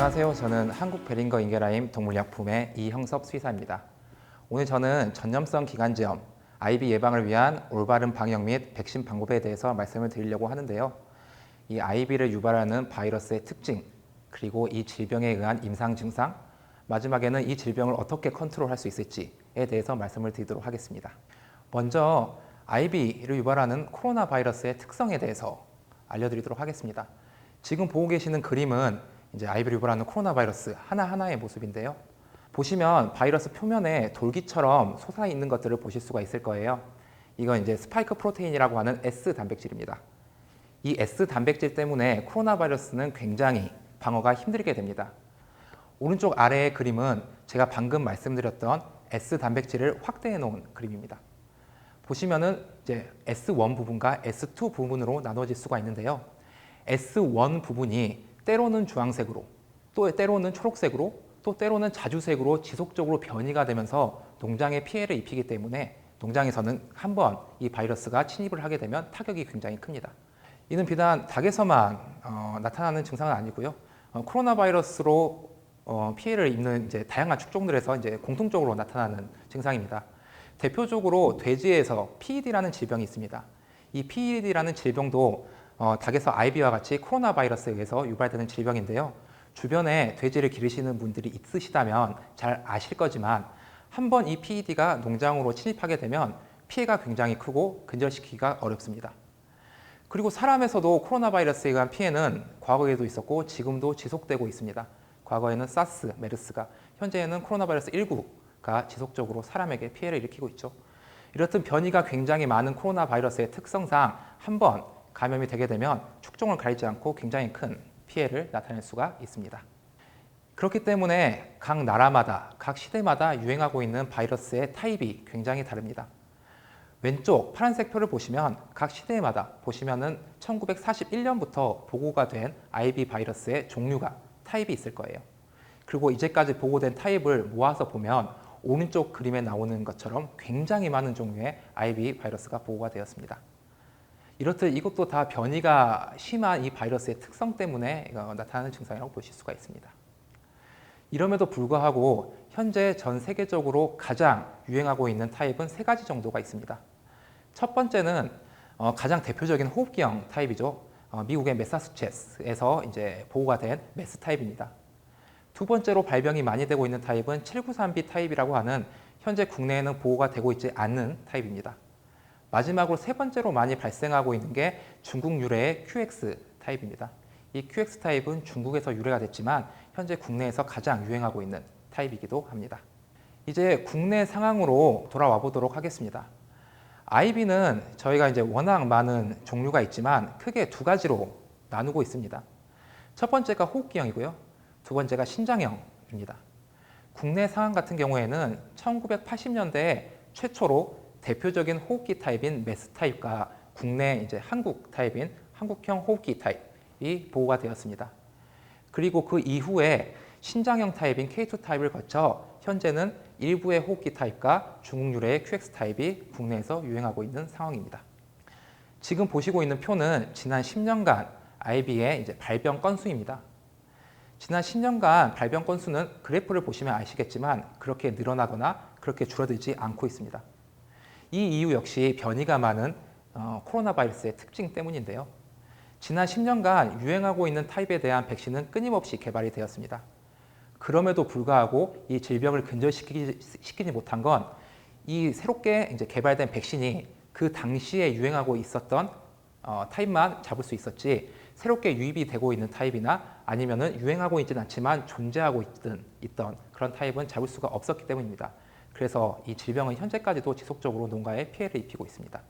안녕하세요. 저는 한국베링거 인게라임 동물약품의 이형섭 수의사입니다. 오늘 저는 전염성 기관지염, IB 예방을 위한 올바른 방역 및 백신 방법에 대해서 말씀을 드리려고 하는데요. 이 IB를 유발하는 바이러스의 특징, 그리고 이 질병에 의한 임상 증상, 마지막에는 이 질병을 어떻게 컨트롤할 수 있을지에 대해서 말씀을 드리도록 하겠습니다. 먼저 IB를 유발하는 코로나 바이러스의 특성에 대해서 알려드리도록 하겠습니다. 지금 보고 계시는 그림은 이제 IB를 유발하는 코로나 바이러스 하나하나의 모습인데요. 보시면 바이러스 표면에 돌기처럼 솟아 있는 것들을 보실 수가 있을 거예요. 이건 이제 스파이크 프로테인이라고 하는 S 단백질입니다. 이 S 단백질 때문에 코로나 바이러스는 굉장히 방어가 힘들게 됩니다. 오른쪽 아래의 그림은 제가 방금 말씀드렸던 S 단백질을 확대해 놓은 그림입니다. 보시면은 이제 S1 부분과 S2 부분으로 나눠질 수가 있는데요. S1 부분이 때로는 주황색으로, 또 때로는 초록색으로, 또 때로는 자주색으로 지속적으로 변이가 되면서 농장에 피해를 입히기 때문에 농장에서는 한번 이 바이러스가 침입을 하게 되면 타격이 굉장히 큽니다. 이는 비단 닭에서만 나타나는 증상은 아니고요. 코로나 바이러스로 피해를 입는 이제 다양한 축종들에서 이제 공통적으로 나타나는 증상입니다. 대표적으로 돼지에서 PED라는 질병이 있습니다. 이 PED라는 질병도 닭에서 IB와 같이 코로나 바이러스에 의해서 유발되는 질병인데요. 주변에 돼지를 기르시는 분들이 있으시다면 잘 아실 거지만 한번 이 PED가 농장으로 침입하게 되면 피해가 굉장히 크고 근절시키기가 어렵습니다. 그리고 사람에서도 코로나 바이러스에 의한 피해는 과거에도 있었고 지금도 지속되고 있습니다. 과거에는 사스, 메르스가, 현재에는 코로나 바이러스 19가 지속적으로 사람에게 피해를 일으키고 있죠. 이렇듯 변이가 굉장히 많은 코로나 바이러스의 특성상 한번 감염이 되게 되면 축종을 가리지 않고 굉장히 큰 피해를 나타낼 수가 있습니다. 그렇기 때문에 각 나라마다, 각 시대마다 유행하고 있는 바이러스의 타입이 굉장히 다릅니다. 왼쪽 파란색 표를 보시면 각 시대마다 보시면은 1941년부터 보고가 된 IB 바이러스의 종류가 타입이 있을 거예요. 그리고 이제까지 보고된 타입을 모아서 보면 오른쪽 그림에 나오는 것처럼 굉장히 많은 종류의 IB 바이러스가 보고가 되었습니다. 이렇듯 이것도 다 변이가 심한 이 바이러스의 특성 때문에 나타나는 증상이라고 보실 수가 있습니다. 이럼에도 불구하고 현재 전 세계적으로 가장 유행하고 있는 타입은 3가지 정도가 있습니다. 첫 번째는 가장 대표적인 호흡기형 타입이죠. 미국의 매사추세츠에서 이제 보고가 된 메스 타입입니다. 두 번째로 발병이 많이 되고 있는 타입은 793B 타입이라고 하는 현재 국내에는 보고가 되고 있지 않는 타입입니다. 마지막으로 세 번째로 많이 발생하고 있는 게 중국 유래의 QX 타입입니다. 이 QX 타입은 중국에서 유래가 됐지만 현재 국내에서 가장 유행하고 있는 타입이기도 합니다. 이제 국내 상황으로 돌아와 보도록 하겠습니다. IB는 저희가 이제 워낙 많은 종류가 있지만 크게 2가지로 나누고 있습니다. 첫 번째가 호흡기형이고요. 두 번째가 신장형입니다. 국내 상황 같은 경우에는 1980년대에 최초로 대표적인 호흡기 타입인 메스 타입과 국내 이제 한국 타입인 한국형 호흡기 타입이 보고가 되었습니다. 그리고 그 이후에 신장형 타입인 K2 타입을 거쳐 현재는 일부의 호흡기 타입과 중국 유래의 QX 타입이 국내에서 유행하고 있는 상황입니다. 지금 보시고 있는 표는 지난 10년간 IB의 이제 발병 건수입니다. 지난 10년간 발병 건수는 그래프를 보시면 아시겠지만 그렇게 늘어나거나 그렇게 줄어들지 않고 있습니다. 이 이유 역시 변이가 많은 코로나 바이러스의 특징 때문인데요. 지난 10년간 유행하고 있는 타입에 대한 백신은 끊임없이 개발이 되었습니다. 그럼에도 불구하고 이 질병을 근절시키지 못한 건 이 새롭게 이제 개발된 백신이 그 당시에 유행하고 있었던 타입만 잡을 수 있었지 새롭게 유입이 되고 있는 타입이나 아니면은 유행하고 있지는 않지만 존재하고 있던 그런 타입은 잡을 수가 없었기 때문입니다. 그래서 이 질병은 현재까지도 지속적으로 농가에 피해를 입히고 있습니다.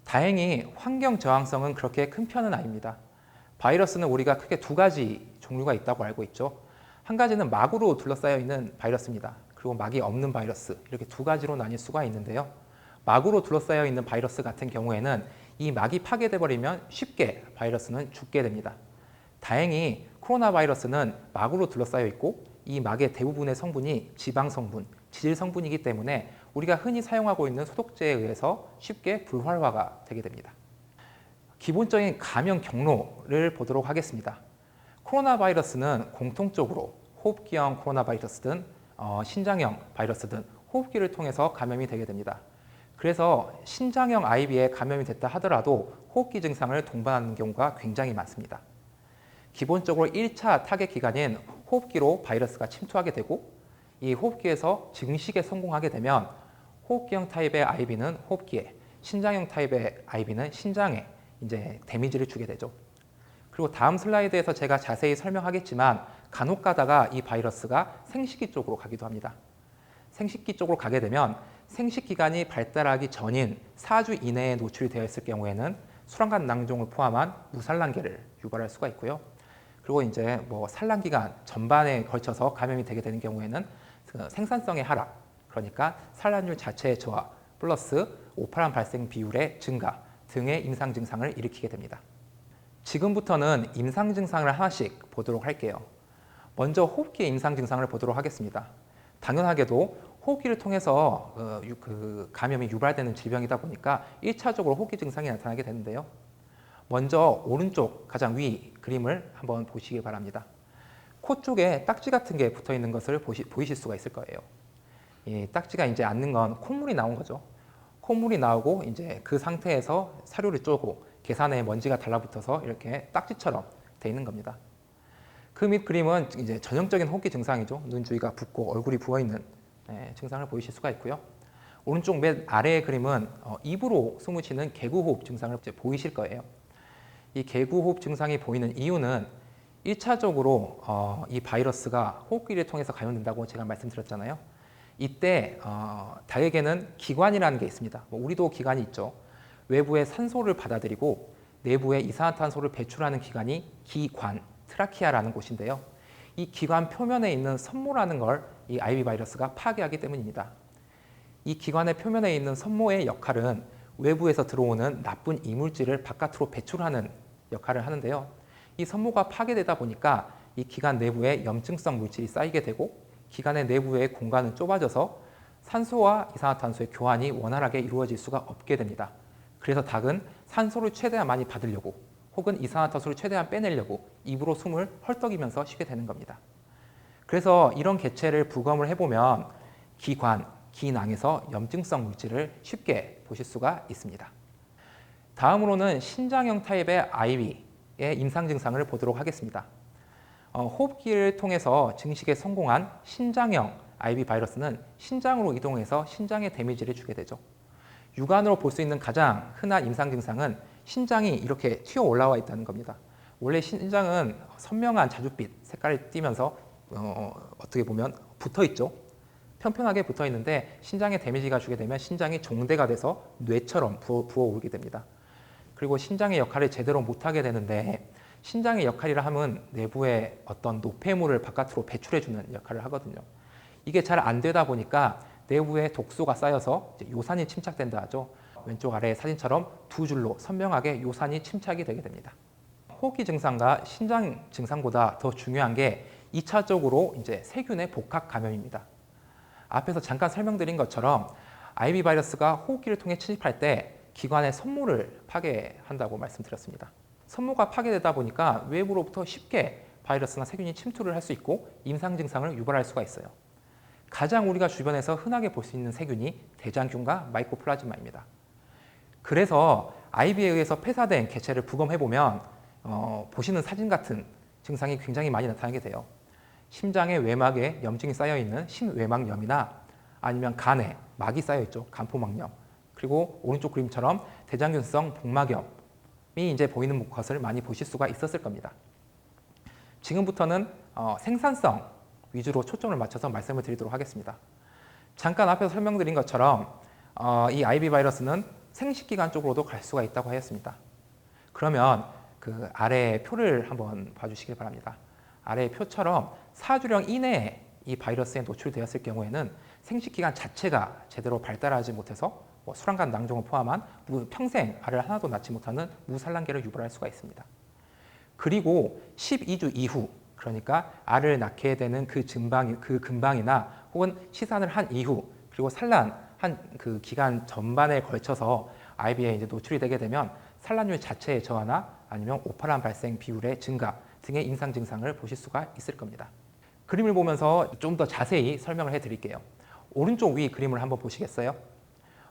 다행히 환경 저항성은 그렇게 큰 편은 아닙니다. 바이러스는 우리가 크게 2가지 종류가 있다고 알고 있죠. 한 가지는 막으로 둘러싸여 있는 바이러스입니다. 그리고 막이 없는 바이러스, 이렇게 2가지로 나뉠 수가 있는데요. 막으로 둘러싸여 있는 바이러스 같은 경우에는 이 막이 파괴돼 버리면 쉽게 바이러스는 죽게 됩니다. 다행히 코로나 바이러스는 막으로 둘러싸여 있고 이 막의 대부분의 성분이 지방 성분, 지질 성분이기 때문에 우리가 흔히 사용하고 있는 소독제에 의해서 쉽게 불활화가 되게 됩니다. 기본적인 감염 경로를 보도록 하겠습니다. 코로나 바이러스는 공통적으로 호흡기형 코로나 바이러스든 신장형 바이러스든 호흡기를 통해서 감염이 되게 됩니다. 그래서 신장형 IB에 감염이 됐다 하더라도 호흡기 증상을 동반하는 경우가 굉장히 많습니다. 기본적으로 1차 타겟 기간인 호흡기로 바이러스가 침투하게 되고 이 호흡기에서 증식에 성공하게 되면 호흡기형 타입의 IB는 호흡기에, 신장형 타입의 IB는 신장에 이제 데미지를 주게 되죠. 그리고 다음 슬라이드에서 제가 자세히 설명하겠지만 간혹 가다가 이 바이러스가 생식기 쪽으로 가기도 합니다. 생식기 쪽으로 가게 되면 생식기관이 발달하기 전인 4주 이내에 노출이 되어 있을 경우에는 수란간 낭종을 포함한 무산란계를 유발할 수가 있고요. 그리고 이제 산란기간 전반에 걸쳐서 감염이 되게 되는 경우에는 그 생산성의 하락, 그러니까 산란율 자체의 저하 플러스 오파람 발생 비율의 증가 등의 임상 증상을 일으키게 됩니다. 지금부터는 임상 증상을 하나씩 보도록 할게요. 먼저 호흡기의 임상 증상을 보도록 하겠습니다. 당연하게도 호흡기를 통해서 감염이 유발되는 질병이다 보니까 1차적으로 호흡기 증상이 나타나게 되는데요. 먼저 오른쪽 가장 위 그림을 한번 보시기 바랍니다. 코 쪽에 딱지 같은 게 붙어 있는 것을 보이실 수가 있을 거예요. 이 딱지가 이제 앉는 건 콧물이 나온 거죠. 콧물이 나오고 이제 그 상태에서 사료를 쪼고 계산에 먼지가 달라붙어서 이렇게 딱지처럼 돼 있는 겁니다. 그 밑 그림은 이제 전형적인 호흡기 증상이죠. 눈 주위가 붓고 얼굴이 부어 있는 증상을 보이실 수가 있고요. 오른쪽 맨 아래의 그림은 입으로 숨을 쉬는 개구호흡 증상을 이제 보이실 거예요. 이 개구호흡 증상이 보이는 이유는 1차적으로 이 바이러스가 호흡기를 통해서 감염된다고 제가 말씀드렸잖아요. 이때 닭에게는 기관이라는 게 있습니다. 우리도 기관이 있죠. 외부의 산소를 받아들이고 내부에 이산화탄소를 배출하는 기관이 기관, 트라키아라는 곳인데요. 이 기관 표면에 있는 섬모라는 걸 이 IB 바이러스가 파괴하기 때문입니다. 이 기관의 표면에 있는 섬모의 역할은 외부에서 들어오는 나쁜 이물질을 바깥으로 배출하는 역할을 하는데요. 이 섬모가 파괴되다 보니까 이 기관 내부에 염증성 물질이 쌓이게 되고 기관의 내부의 공간은 좁아져서 산소와 이산화탄소의 교환이 원활하게 이루어질 수가 없게 됩니다. 그래서 닭은 산소를 최대한 많이 받으려고 혹은 이산화탄소를 최대한 빼내려고 입으로 숨을 헐떡이면서 쉬게 되는 겁니다. 그래서 이런 개체를 부검을 해보면 기관, 기낭에서 염증성 물질을 쉽게 보실 수가 있습니다. 다음으로는 신장형 타입의 IB의 임상 증상을 보도록 하겠습니다. 호흡기를 통해서 증식에 성공한 신장형 IB 바이러스는 신장으로 이동해서 신장에 데미지를 주게 되죠. 육안으로 볼 수 있는 가장 흔한 임상 증상은 신장이 이렇게 튀어 올라와 있다는 겁니다. 원래 신장은 선명한 자줏빛 색깔을 띠면서 어떻게 보면 붙어 있죠. 평평하게 붙어 있는데 신장에 데미지가 주게 되면 신장이 종대가 돼서 뇌처럼 부어오르게 됩니다. 그리고 신장의 역할을 제대로 못하게 되는데 신장의 역할이라 하면 내부의 어떤 노폐물을 바깥으로 배출해주는 역할을 하거든요. 이게 잘 안 되다 보니까 내부에 독소가 쌓여서 요산이 침착된다 하죠. 왼쪽 아래 사진처럼 두 줄로 선명하게 요산이 침착이 되게 됩니다. 호흡기 증상과 신장 증상보다 더 중요한 게 2차적으로 이제 세균의 복합 감염입니다. 앞에서 잠깐 설명드린 것처럼 IB 바이러스가 호흡기를 통해 침입할 때 기관의 섬모를 파괴한다고 말씀드렸습니다. 섬모가 파괴되다 보니까 외부로부터 쉽게 바이러스나 세균이 침투를 할 수 있고 임상 증상을 유발할 수가 있어요. 가장 우리가 주변에서 흔하게 볼 수 있는 세균이 대장균과 마이코플라즈마입니다. 그래서 IB에 의해서 폐사된 개체를 부검해보면 보시는 사진 같은 증상이 굉장히 많이 나타나게 돼요. 심장의 외막에 염증이 쌓여있는 심외막염이나 아니면 간에 막이 쌓여있죠. 간포막염. 그리고 오른쪽 그림처럼 대장균성 복막염이 이제 보이는 것을 많이 보실 수가 있었을 겁니다. 지금부터는 생산성 위주로 초점을 맞춰서 말씀을 드리도록 하겠습니다. 잠깐 앞에서 설명드린 것처럼 이 IB 바이러스는 생식기관 쪽으로도 갈 수가 있다고 하였습니다. 그러면 그 아래 표를 한번 봐주시길 바랍니다. 아래 표처럼 4주령 이내에 이 바이러스에 노출되었을 경우에는 생식기관 자체가 제대로 발달하지 못해서 수란간 낭종을 포함한 평생 알을 하나도 낳지 못하는 무산란계를 유발할 수가 있습니다. 그리고 12주 이후, 그러니까 알을 낳게 되는 그 근방이나 혹은 시산을 한 이후, 그리고 산란한 그 기간 전반에 걸쳐서 IB에 이제 노출이 되게 되면 산란율 자체의 저하나 아니면 오파람 발생 비율의 증가 등의 임상 증상을 보실 수가 있을 겁니다. 그림을 보면서 좀 더 자세히 설명을 해드릴게요. 오른쪽 위 그림을 한번 보시겠어요?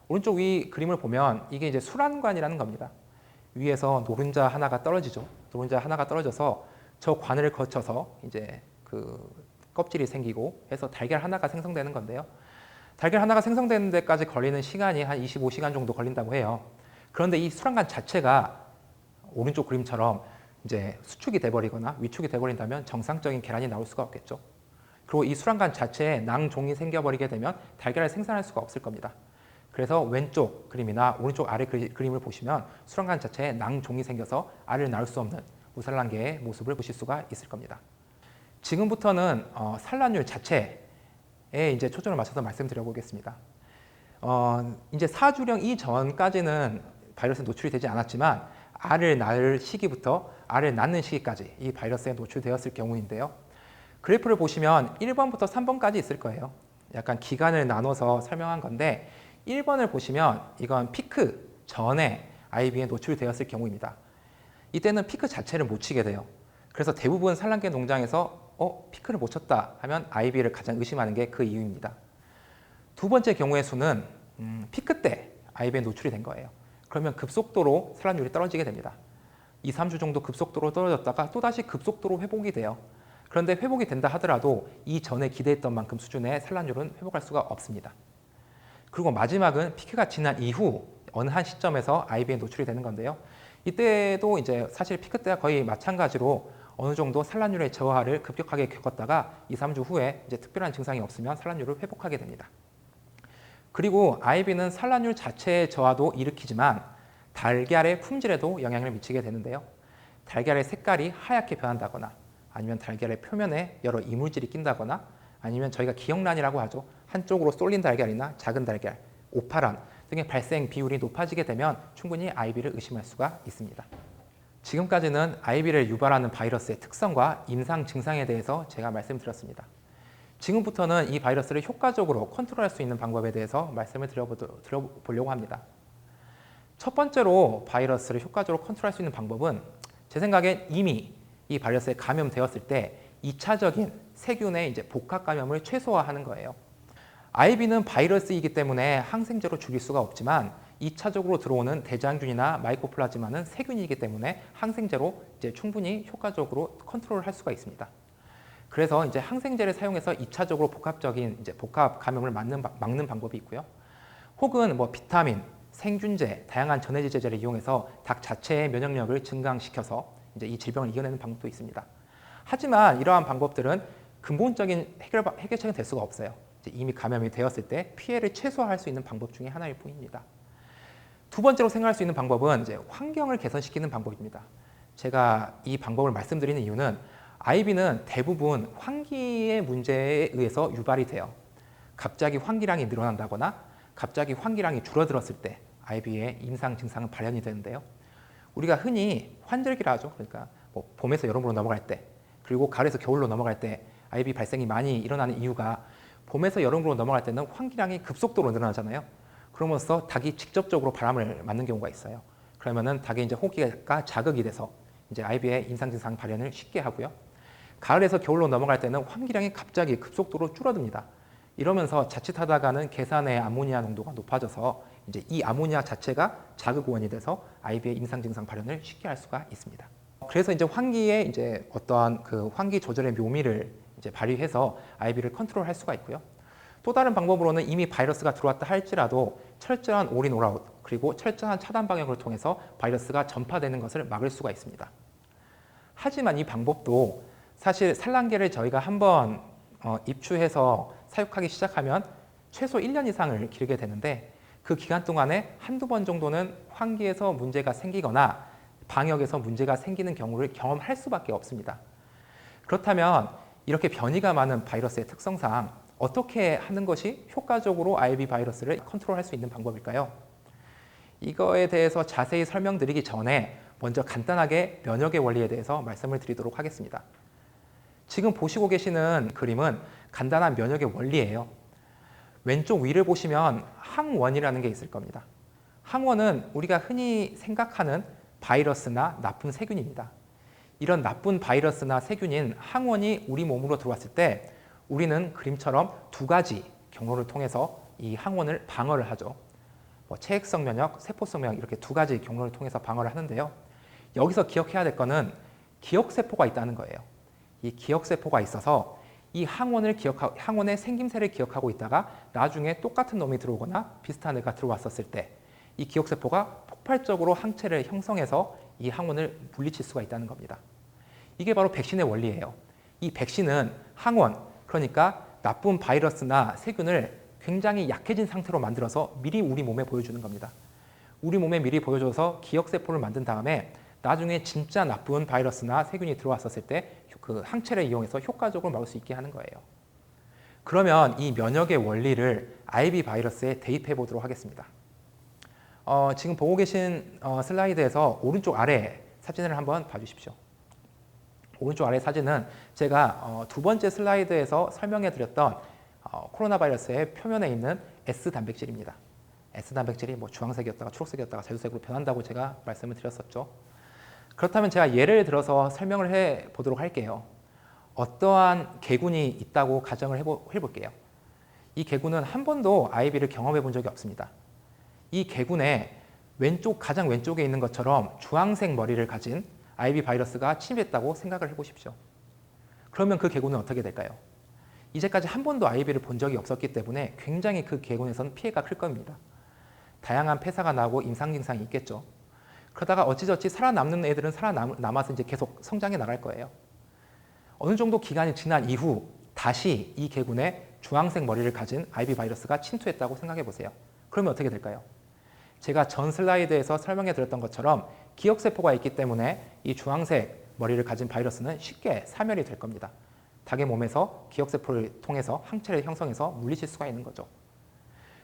오른쪽 위 그림을 보면 이게 이제 수란관이라는 겁니다. 위에서 노른자 하나가 떨어지죠. 노른자 하나가 떨어져서 저 관을 거쳐서 이제 그 껍질이 생기고 해서 달걀 하나가 생성되는 건데요. 달걀 하나가 생성되는 데까지 걸리는 시간이 한 25시간 정도 걸린다고 해요. 그런데 이 수란관 자체가 오른쪽 그림처럼 이제 수축이 돼버리거나 위축이 돼버린다면 정상적인 계란이 나올 수가 없겠죠. 그리고 이 수란관 자체에 낭종이 생겨버리게 되면 달걀을 생산할 수가 없을 겁니다. 그래서 왼쪽 그림이나 오른쪽 아래 그림을 보시면 수란관 자체에 낭종이 생겨서 알을 낳을 수 없는 무산란계의 모습을 보실 수가 있을 겁니다. 지금부터는 산란율 자체에 이제 초점을 맞춰서 말씀드려 보겠습니다. 이제 사주령 이전까지는 바이러스에 노출이 되지 않았지만 알을 낳을 시기부터 알을 낳는 시기까지 이 바이러스에 노출되었을 경우인데요. 그래프를 보시면 1번부터 3번까지 있을 거예요. 약간 기간을 나눠서 설명한 건데 1번을 보시면 이건 피크 전에 IB에 노출되었을 경우입니다. 이때는 피크 자체를 못 치게 돼요. 그래서 대부분 산란계 농장에서 피크를 못 쳤다 하면 IB를 가장 의심하는 게 그 이유입니다. 두 번째 경우의 수는 피크 때 IB에 노출이 된 거예요. 그러면 급속도로 산란율이 떨어지게 됩니다. 2, 3주 정도 급속도로 떨어졌다가 또다시 급속도로 회복이 돼요. 그런데 회복이 된다 하더라도 이전에 기대했던 만큼 수준의 산란율은 회복할 수가 없습니다. 그리고 마지막은 피크가 지난 이후 어느 한 시점에서 IB에 노출이 되는 건데요. 이때도 이제 사실 피크 때와 거의 마찬가지로 어느 정도 산란율의 저하를 급격하게 겪었다가 2, 3주 후에 이제 특별한 증상이 없으면 산란율을 회복하게 됩니다. 그리고 IB는 산란율 자체의 저하도 일으키지만 달걀의 품질에도 영향을 미치게 되는데요. 달걀의 색깔이 하얗게 변한다거나 아니면 달걀의 표면에 여러 이물질이 낀다거나 아니면 저희가 기형란이라고 하죠. 한쪽으로 쏠린 달걀이나 작은 달걀, 오파란 등의 발생 비율이 높아지게 되면 충분히 IB를 의심할 수가 있습니다. 지금까지는 IB를 유발하는 바이러스의 특성과 임상 증상에 대해서 제가 말씀드렸습니다. 지금부터는 이 바이러스를 효과적으로 컨트롤할 수 있는 방법에 대해서 말씀을 드려보려고 합니다. 첫 번째로 바이러스를 효과적으로 컨트롤할 수 있는 방법은 제 생각엔 이미 이 바이러스에 감염되었을 때 2차적인 세균의 이제 복합 감염을 최소화하는 거예요. IB는 바이러스이기 때문에 항생제로 죽일 수가 없지만 2차적으로 들어오는 대장균이나 마이코플라즈마는 세균이기 때문에 항생제로 이제 충분히 효과적으로 컨트롤할 수가 있습니다. 그래서 이제 항생제를 사용해서 2차적으로 복합적인 이제 복합 감염을 막는 방법이 있고요. 혹은 뭐 비타민, 생균제, 다양한 전해질 제제를 이용해서 닭 자체의 면역력을 증강시켜서 이제 이 질병을 이겨내는 방법도 있습니다. 하지만 이러한 방법들은 근본적인 해결책은 될 수가 없어요. 이제 이미 감염이 되었을 때 피해를 최소화할 수 있는 방법 중에 하나일 뿐입니다. 두 번째로 생각할 수 있는 방법은 이제 환경을 개선시키는 방법입니다. 제가 이 방법을 말씀드리는 이유는 IB는 대부분 환기의 문제에 의해서 유발이 돼요. 갑자기 환기량이 늘어난다거나 갑자기 환기량이 줄어들었을 때 IB의 임상 증상은 발현이 되는데요. 우리가 흔히 환절기라 하죠. 그러니까 뭐 봄에서 여름으로 넘어갈 때 그리고 가을에서 겨울로 넘어갈 때 IB 발생이 많이 일어나는 이유가 봄에서 여름으로 넘어갈 때는 환기량이 급속도로 늘어나잖아요. 그러면서 닭이 직접적으로 바람을 맞는 경우가 있어요. 그러면은 닭의 이제 호기가 자극이 돼서 이제 IB의 임상 증상 발현을 쉽게 하고요. 가을에서 겨울로 넘어갈 때는 환기량이 갑자기 급속도로 줄어듭니다. 이러면서 자칫하다가는 계산의 아모니아 농도가 높아져서 이제 이 아모니아 자체가 자극 원이 돼서 IB의 임상 증상 발현을 쉽게 할 수가 있습니다. 그래서 이제 환기에 이제 어떠한 그 환기 조절의 묘미를 이제 발휘해서 IB를 컨트롤할 수가 있고요. 또 다른 방법으로는 이미 바이러스가 들어왔다 할지라도 철저한 올인 올아웃 그리고 철저한 차단 방역을 통해서 바이러스가 전파되는 것을 막을 수가 있습니다. 하지만 이 방법도 사실 산란계를 저희가 한번 입추해서 사육하기 시작하면 최소 1년 이상을 기르게 되는데 그 기간 동안에 한두 번 정도는 환기에서 문제가 생기거나 방역에서 문제가 생기는 경우를 경험할 수밖에 없습니다. 그렇다면 이렇게 변이가 많은 바이러스의 특성상 어떻게 하는 것이 효과적으로 IB 바이러스를 컨트롤할 수 있는 방법일까요? 이거에 대해서 자세히 설명드리기 전에 먼저 간단하게 면역의 원리에 대해서 말씀을 드리도록 하겠습니다. 지금 보시고 계시는 그림은 간단한 면역의 원리예요. 왼쪽 위를 보시면 항원이라는 게 있을 겁니다. 항원은 우리가 흔히 생각하는 바이러스나 나쁜 세균입니다. 이런 나쁜 바이러스나 세균인 항원이 우리 몸으로 들어왔을 때 우리는 그림처럼 두 가지 경로를 통해서 이 항원을 방어를 하죠. 체액성 면역, 세포성 면역 이렇게 두 가지 경로를 통해서 방어를 하는데요. 여기서 기억해야 될 거는 기억세포가 있다는 거예요. 이 기억세포가 있어서 이 항원의 생김새를 기억하고 있다가 나중에 똑같은 놈이 들어오거나 비슷한 애가 들어왔었을 때 이 기억세포가 폭발적으로 항체를 형성해서 이 항원을 물리칠 수가 있다는 겁니다. 이게 바로 백신의 원리예요. 이 백신은 항원, 그러니까 나쁜 바이러스나 세균을 굉장히 약해진 상태로 만들어서 미리 우리 몸에 보여주는 겁니다. 우리 몸에 미리 보여줘서 기억세포를 만든 다음에 나중에 진짜 나쁜 바이러스나 세균이 들어왔었을 때 그 항체를 이용해서 효과적으로 막을 수 있게 하는 거예요. 그러면 이 면역의 원리를 IB 바이러스에 대입해 보도록 하겠습니다. 지금 보고 계신 슬라이드에서 오른쪽 아래 사진을 한번 봐주십시오. 오른쪽 아래 사진은 제가 두 번째 슬라이드에서 설명해 드렸던 코로나 바이러스의 표면에 있는 S 단백질입니다. S 단백질이 주황색이었다가 초록색이었다가 자주색으로 변한다고 제가 말씀을 드렸었죠. 그렇다면 제가 예를 들어서 설명을 해 보도록 할게요. 어떠한 개군이 있다고 가정을 해볼게요. 이 개군은 한 번도 IB를 경험해 본 적이 없습니다. 이 개군의 가장 왼쪽에 있는 것처럼 주황색 머리를 가진 IB 바이러스가 침입했다고 생각을 해보십시오. 그러면 그 개군은 어떻게 될까요? 이제까지 한 번도 IB를 본 적이 없었기 때문에 굉장히 그 개군에서는 피해가 클 겁니다. 다양한 폐사가 나고 임상 증상이 있겠죠. 그러다가 어찌저찌 살아남는 애들은 살아남아서 이제 계속 성장해 나갈 거예요. 어느 정도 기간이 지난 이후 다시 이 개군에 주황색 머리를 가진 IB 바이러스가 침투했다고 생각해 보세요. 그러면 어떻게 될까요? 제가 전 슬라이드에서 설명해 드렸던 것처럼 기억세포가 있기 때문에 이 주황색 머리를 가진 바이러스는 쉽게 사멸이 될 겁니다. 닭의 몸에서 기억세포를 통해서 항체를 형성해서 물리칠 수가 있는 거죠.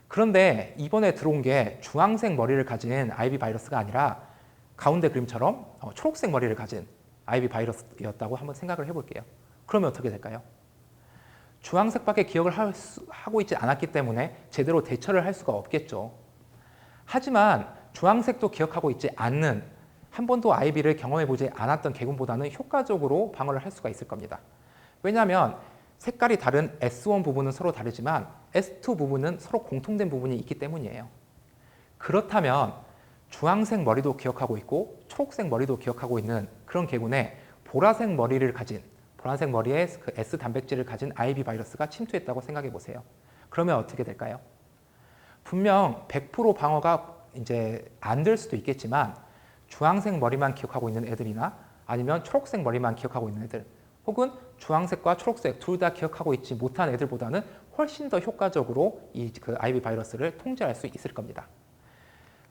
그런데 이번에 들어온 게 주황색 머리를 가진 IB 바이러스가 아니라 가운데 그림처럼 초록색 머리를 가진 IB 바이러스였다고 한번 생각을 해볼게요. 그러면 어떻게 될까요? 주황색밖에 기억을 하고 있지 않았기 때문에 제대로 대처를 할 수가 없겠죠. 하지만 주황색도 기억하고 있지 않는 한 번도 IB를 경험해보지 않았던 개군보다는 효과적으로 방어를 할 수가 있을 겁니다. 왜냐하면 색깔이 다른 S1 부분은 서로 다르지만 S2 부분은 서로 공통된 부분이 있기 때문이에요. 그렇다면 주황색 머리도 기억하고 있고 초록색 머리도 기억하고 있는 그런 개군에 보라색 머리에 그 S 단백질을 가진 IB 바이러스가 침투했다고 생각해 보세요. 그러면 어떻게 될까요? 분명 100% 방어가 이제 안 될 수도 있겠지만 주황색 머리만 기억하고 있는 애들이나 아니면 초록색 머리만 기억하고 있는 애들 혹은 주황색과 초록색 둘 다 기억하고 있지 못한 애들보다는 훨씬 더 효과적으로 그 IB 바이러스를 통제할 수 있을 겁니다.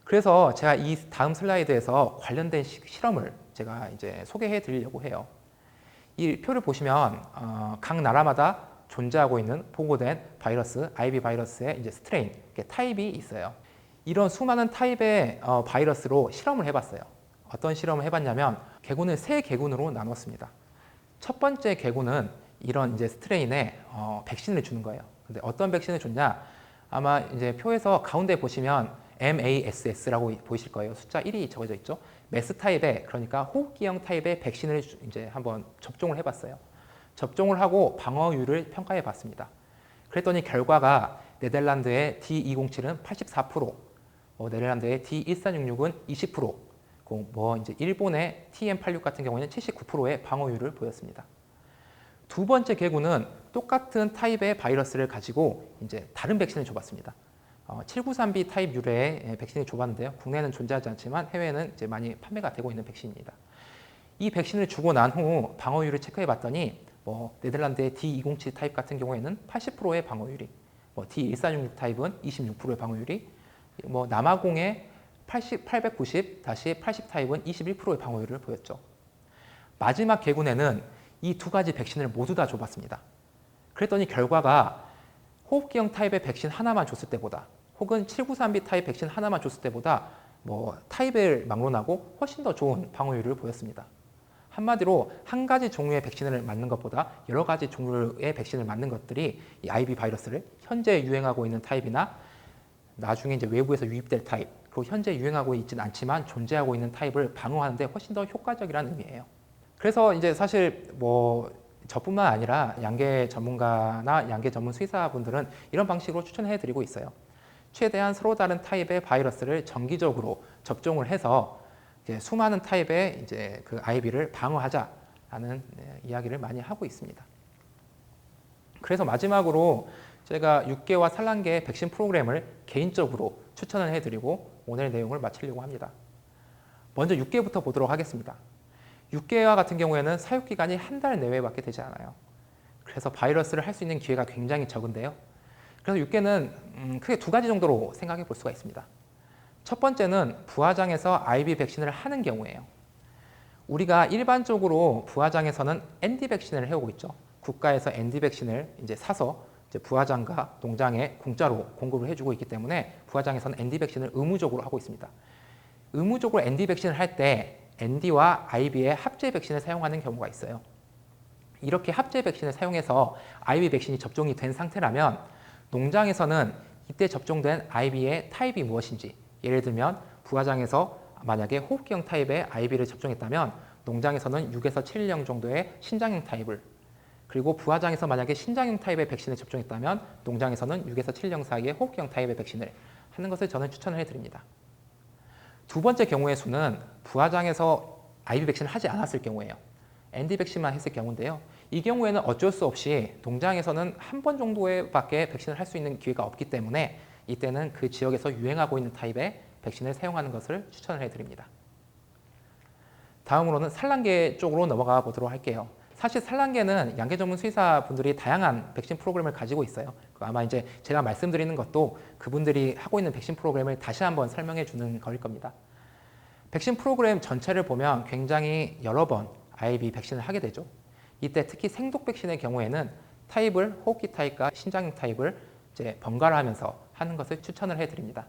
그래서 제가 이 다음 슬라이드에서 관련된 실험을 제가 이제 소개해 드리려고 해요. 이 표를 보시면 각 나라마다 존재하고 있는 보고된 바이러스, IB 바이러스의 이제 스트레인, 타입이 있어요. 이런 수많은 타입의 바이러스로 실험을 해봤어요. 어떤 실험을 해봤냐면 개군을 세 개군으로 나눴습니다. 첫 번째 개군은 이런 이제 스트레인에 백신을 주는 거예요. 근데 어떤 백신을 줬냐? 아마 이제 표에서 가운데 보시면 MASS라고 보이실 거예요. 숫자 1이 적어져 있죠. 메스 타입의, 그러니까 호흡기형 타입의 백신을 이제 한번 접종을 해봤어요. 접종을 하고 방어율을 평가해 봤습니다. 그랬더니 결과가 네덜란드의 D207은 84%, 네덜란드의 D1466은 20%, 이제 일본의 TM86 같은 경우에는 79%의 방어율을 보였습니다. 두 번째 개군은 똑같은 타입의 바이러스를 가지고 이제 다른 백신을 줘봤습니다. 793B 타입 유래의 백신을 줘봤는데요. 국내에는 존재하지 않지만 해외에는 이제 많이 판매가 되고 있는 백신입니다. 이 백신을 주고 난 후 방어율을 체크해 봤더니 네덜란드의 D207 타입 같은 경우에는 80%의 방어율이, D1466 타입은 26%의 방어율이, 남아공의 890-80 타입은 21%의 방어율을 보였죠. 마지막 개군에는 이 두 가지 백신을 모두 다 줘봤습니다. 그랬더니 결과가 호흡기형 타입의 백신 하나만 줬을 때보다 혹은 793B 타입 백신 하나만 줬을 때보다 타입을 막론하고 훨씬 더 좋은 방어율을 보였습니다. 한마디로 한 가지 종류의 백신을 맞는 것보다 여러 가지 종류의 백신을 맞는 것들이 이 IB 바이러스를 현재 유행하고 있는 타입이나 나중에 이제 외부에서 유입될 타입, 그리고 현재 유행하고 있지는 않지만 존재하고 있는 타입을 방어하는 데 훨씬 더 효과적이라는 의미예요. 그래서 이제 사실 뭐 저뿐만 아니라 양계 전문가나 양계 전문 수의사분들은 이런 방식으로 추천해 드리고 있어요. 최대한 서로 다른 타입의 바이러스를 정기적으로 접종을 해서 이제 수많은 타입의 이제 그 IB를 방어하자라는 이야기를 많이 하고 있습니다. 그래서 마지막으로 제가 6개와 산란계 백신 프로그램을 개인적으로 추천을 해드리고 오늘 내용을 마치려고 합니다. 먼저 6개부터 보도록 하겠습니다. 6개와 같은 경우에는 사육기간이 한 달 내외밖에 되지 않아요. 그래서 바이러스를 할 수 있는 기회가 굉장히 적은데요. 그래서 6개는 크게 두 가지 정도로 생각해 볼 수가 있습니다. 첫 번째는 부화장에서 IB 백신을 하는 경우예요. 우리가 일반적으로 부화장에서는 ND 백신을 해오고 있죠. 국가에서 ND 백신을 이제 사서 이제 부화장과 농장에 공짜로 공급을 해주고 있기 때문에 부화장에서는 ND 백신을 의무적으로 하고 있습니다. 의무적으로 ND 백신을 할 때 ND와 IB의 합재 백신을 사용하는 경우가 있어요. 이렇게 합재 백신을 사용해서 IB 백신이 접종이 된 상태라면 농장에서는 이때 접종된 IB의 타입이 무엇인지, 예를 들면 부화장에서 만약에 호흡기형 타입의 IB를 접종했다면 농장에서는 6에서 7일 정도의 신장형 타입을, 그리고 부화장에서 만약에 신장형 타입의 백신을 접종했다면 농장에서는 6에서 7일 사이의 호흡기형 타입의 백신을 하는 것을 저는 추천을 해드립니다. 두 번째 경우의 수는 부화장에서 IB 백신을 하지 않았을 경우예요. ND 백신만 했을 경우인데요. 이 경우에는 어쩔 수 없이 농장에서는 한 번 정도밖에 백신을 할 수 있는 기회가 없기 때문에 이때는 그 지역에서 유행하고 있는 타입의 백신을 사용하는 것을 추천을 해드립니다. 다음으로는 산란계 쪽으로 넘어가 보도록 할게요. 사실 산란계는 양계 전문 수의사분들이 다양한 백신 프로그램을 가지고 있어요. 아마 이제 제가 말씀드리는 것도 그분들이 하고 있는 백신 프로그램을 다시 한번 설명해 주는 거일 겁니다. 백신 프로그램 전체를 보면 굉장히 여러 번 IB 백신을 하게 되죠. 이때 특히 생독 백신의 경우에는 타입을 호흡기 타입과 신장형 타입을 이제 번갈아 하면서 하는 것을 추천을 해드립니다.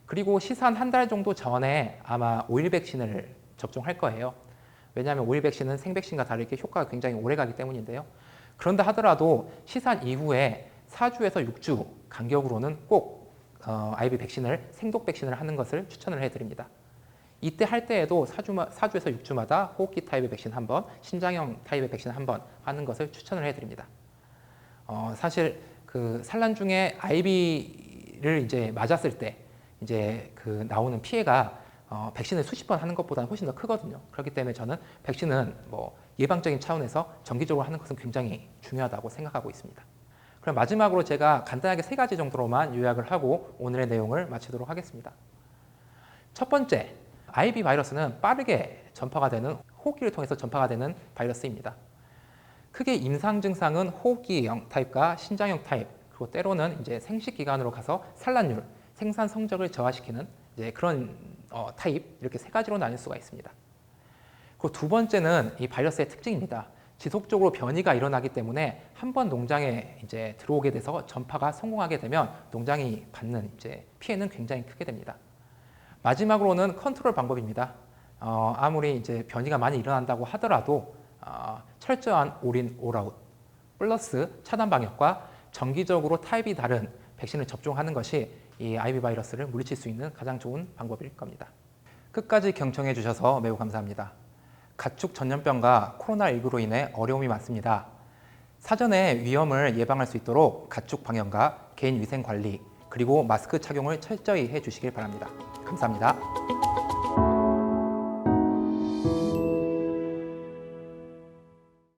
그리고 시산 한 달 정도 전에 아마 오일 백신을 접종할 거예요. 왜냐하면 오일 백신은 생백신과 다르게 효과가 굉장히 오래 가기 때문인데요. 그런다 하더라도 시산 이후에 4주에서 6주 간격으로는 꼭 IB 백신을, 생독 백신을 하는 것을 추천을 해드립니다. 이때 할 때에도 4주에서 6주마다 호흡기 타입의 백신 한 번, 신장형 타입의 백신 한 번 하는 것을 추천을 해드립니다. 사실 그 산란 중에 IB를 이제 맞았을 때 이제 그 나오는 피해가 백신을 수십 번 하는 것보다는 훨씬 더 크거든요. 그렇기 때문에 저는 백신은 뭐 예방적인 차원에서 정기적으로 하는 것은 굉장히 중요하다고 생각하고 있습니다. 그럼 마지막으로 제가 간단하게 3가지 정도로만 요약을 하고 오늘의 내용을 마치도록 하겠습니다. 첫 번째, IB 바이러스는 빠르게 전파가 되는, 호흡기를 통해서 전파가 되는 바이러스입니다. 크게 임상 증상은 호흡기형 타입과 신장형 타입, 그리고 때로는 이제 생식 기관으로 가서 산란율, 생산 성적을 저하시키는 이제 그런 타입, 이렇게 3가지로 나눌 수가 있습니다. 그리고 두 번째는 이 바이러스의 특징입니다. 지속적으로 변이가 일어나기 때문에 한번 농장에 이제 들어오게 돼서 전파가 성공하게 되면 농장이 받는 이제 피해는 굉장히 크게 됩니다. 마지막으로는 컨트롤 방법입니다. 아무리 이제 변이가 많이 일어난다고 하더라도 철저한 올인, 올아웃 플러스 차단 방역과 정기적으로 타입이 다른 백신을 접종하는 것이 이 IB 바이러스를 물리칠 수 있는 가장 좋은 방법일 겁니다. 끝까지 경청해 주셔서 매우 감사합니다. 가축 전염병과 코로나19로 인해 어려움이 많습니다. 사전에 위험을 예방할 수 있도록 가축 방역과 개인 위생 관리, 그리고 마스크 착용을 철저히 해주시길 바랍니다. 감사합니다.